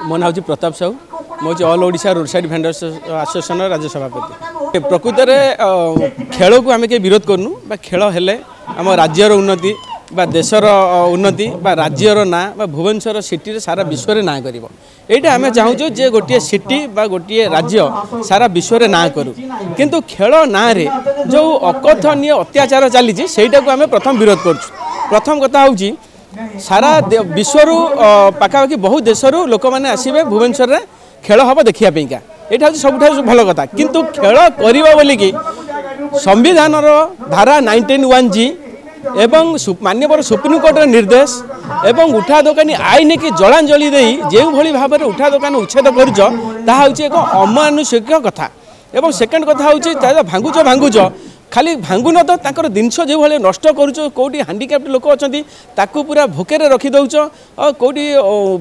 मो ना हूँ प्रताप साहू मुझे all Odisha road side vendors association राज्य सभापति। प्रकृत में खेल को आम के विरोध करूँ खेल हेले आम राज्यर उन्नति देशर उन्नति राज्यर ना भुवनेश्वर सिटी सारा विश्व में ना कर यहाँ आम चाहूँ जे गोटे सिटी गोटे राज्य सारा विश्व में ना करूँ किंतु खेल ना रे जो अकथनीय अत्याचार चली को आम प्रथम विरोध कर। प्रथम कथा हूँ सारा विश्व पाखापाखि बहुत देशरू लोक मैंने आसवे भुवनेश्वर में खेल हम देखापी यहाँ हूँ सब भल कथा किंतु खेल कर बोलिकी संविधान धारा 19(1) एवं माननीय सुप्रीमकोर्ट निर्देश एवं उठा दोकानी आईन की जलांजलि जो भाव में उठा दोकान उच्छेद कर अमानुषिक कथा। एवं सेकेंड कथा हूँ भांगुच भांगुच खाली भांगुन तो ताकर जिनस जो भाई नष्ट करोटी हांडिक्याप्ट लोक अच्छा पूरा भोकेरे रखीदौच कौटी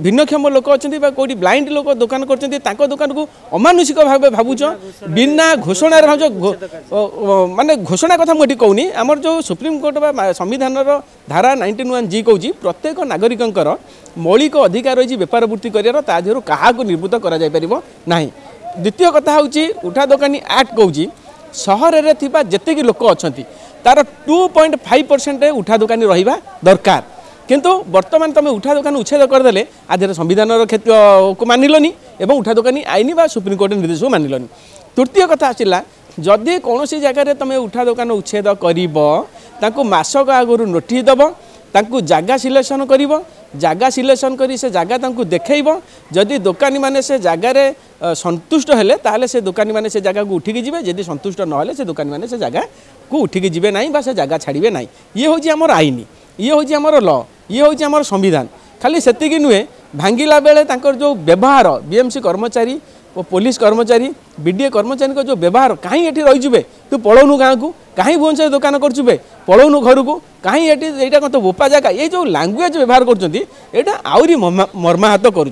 भिन्नक्षम लोक अच्छा कौटी ब्लाइंड लोक दुकान कर दुकान को अमानुषिक भाव भावुच बिना घोषणा माने घोषणा कथा मुझे कहूनी आमर जो सुप्रीमकोर्ट संविधान धारा 19(1) कहूँ प्रत्येक नागरिकर मौलिक अधिकार रही बेपार वृत्ति कर क्या निर्भूत कर। द्वितीय कथा हूँ उठा दोकानी एक्ट कहूँ सहर रे थिबा जेतिकी लोक अछंती तार 2.5% उठा दोकानी रहिबा दरकार किंतु वर्तमान तुम उठा दोकान उच्छेद करदेले आधे संविधान क्षेत्र को मानिलनी एवं उठा दोकानी आईन बा सुप्रीमकोर्ट निर्देश को मानिलनी। तृतीय कथा आसिला जदि कौन सी जगह तुम उठा दोकान उच्छेद कर मासक आगु नोटिस दब तांकु जागा सिलेक्शन करिवो जागा सिलेक्शन करी से जागा तांकु देखैब जदि दोकानी माने से जगार संतुष्ट हेले ताहले से दोकानी माने से जगह को उठिकी जिवे जदि संतुष्ट न हेले से दोकानी माने से जगह को उठिकी जिवे नाही बा से जगह छाड़िबे नाही। ये होची हमर आईन ये होची हमर लॉ ये होची हमर संविधान। खाली सेतिकी नुहे भांगिला बेले तांकर जो व्यवहार बीएमसी कर्मचारी और पुलिस कर्मचारी बीडीए कर्मचारी को जो व्यवहार कहीं ये रही तू पलौनु गाँव को कहीं भुवनेश्वर दुकान कर पलौनु घर को कहीं ये कत बोपा जगह ये जो लैंग्वेज व्यवहार कर मर्माहत कर।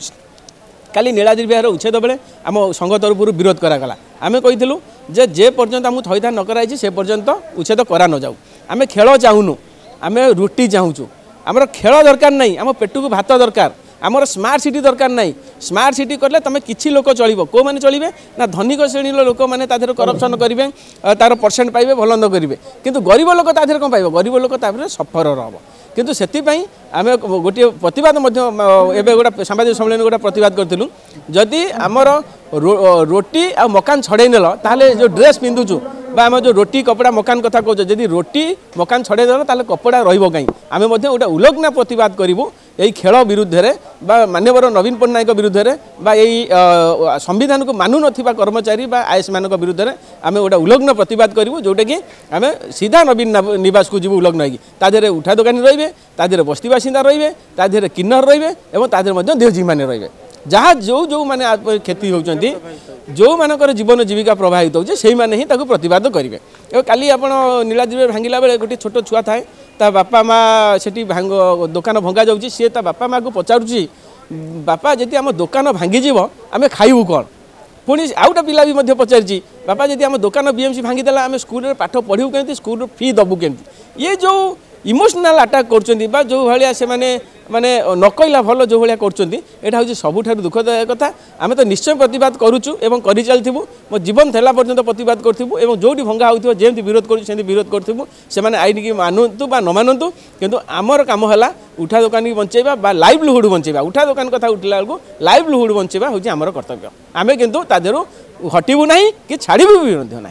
काली नीलाद्रि विहार उच्छेद बेले आम संघ तरफ विरोध करागला आम कहीलु जे पर्यंत आम थईथान न कराई से पर्यंत उच्छेद करा न जाऊ आम खेल चाहूनु आम रुटी चाहूँ आमर खेल दरकार नहीं आम पेट को भात दरकार आमर स्मार्ट सिटी दरकार नहीं। स्मार्ट सिटी करले तुम किछि लोक चलिबो को माने चलिबे ना धनिक श्रेणी लोक माने ताधर करप्शन करिवे तार परसेंट पाइबे भल मंद करिवे किंतु गरीब लोक ताधर कोन पाइबो गरीब लोक ताधर सफर रहबो किंतु सेति पई आमे गोटे प्रतिवाद मध्य एबे गोटा सामाजिक सम्मेलन गोटा प्रतिवाद करथिलु जदि आमर रोटी आ मकान छड़े नेल ताले जो ड्रेस पिंधुचु बा आम जो रोटी कपड़ा मकान कथा कहूँ जदि रोटी मकान छड़े देल ताले कपड़ा रहिबो काई आमे मध्य गोटे उल्लग्न प्रतिवाद करिवु यही खेल विरुद्ध रे बा माननीय नवीन पट्टनायक विरुद्ध रे बा यही संविधान को मानु नथिबा कर्मचारी बा आईएएस मानक विरुद्ध रे आमे गोटे उल्लग्न प्रतिवाद करिवु जोटा कि आमे सीधा नवीन निवास को जीवु उल्लग्न होगी तादेरे उठा दोकानी रहिबे तादेरे बस्ती बासिंदा रहिबे तादेरे किन्नर रहिबे एवं तादेरे मध्य देहजी माने रहिबे जहाँ जो जो माने क्षति होउचंती जो मानकर जीवन जीविका प्रभावित होचे सेही माने ही ताकू प्रतिवाद करिवे। ए काली आपण नीलाद्रि भांगिला बेले गोटे छोट छुआ थाए ता बापा माँ सेठी भांग दुकान भंगा जाउची सी ता बापा माँ को पचारुची बापा जदि आम दुकान भांगी जीव आमे खाइबु कोन पुणी आउटा पिला भी मध्य पचारिची बापा जदि आम दुकान बीएमसी भांगीदेला आम स्कूल रे पाठ पढ़िबु केमती स्कूल फी दबु केमती ये जो इमोशनल अटैक कर जो भाया से माने नकईला भल जो भाया कर सबुठ दुखदायक कथा आम तो निश्चय प्रतिवाद करुचु एवं कर चलू मो जीवन थेला पर्यंत प्रतिवाद करूँ जो भंगा हो जमी विरोध करूँ विरोध करूँ से आईन की मानतु बा न मानतु किंतु आमर काम है उठा दोकानी बंचेबा बा लाइवलीहुड बंचेबा उठा दोकान कथा उठला बेलू लाइवलीहुड बंचेबा हूँ आमर कर्तव्य आम किंतु तादेहु हटिबू ना कि छाड़बू भी ना।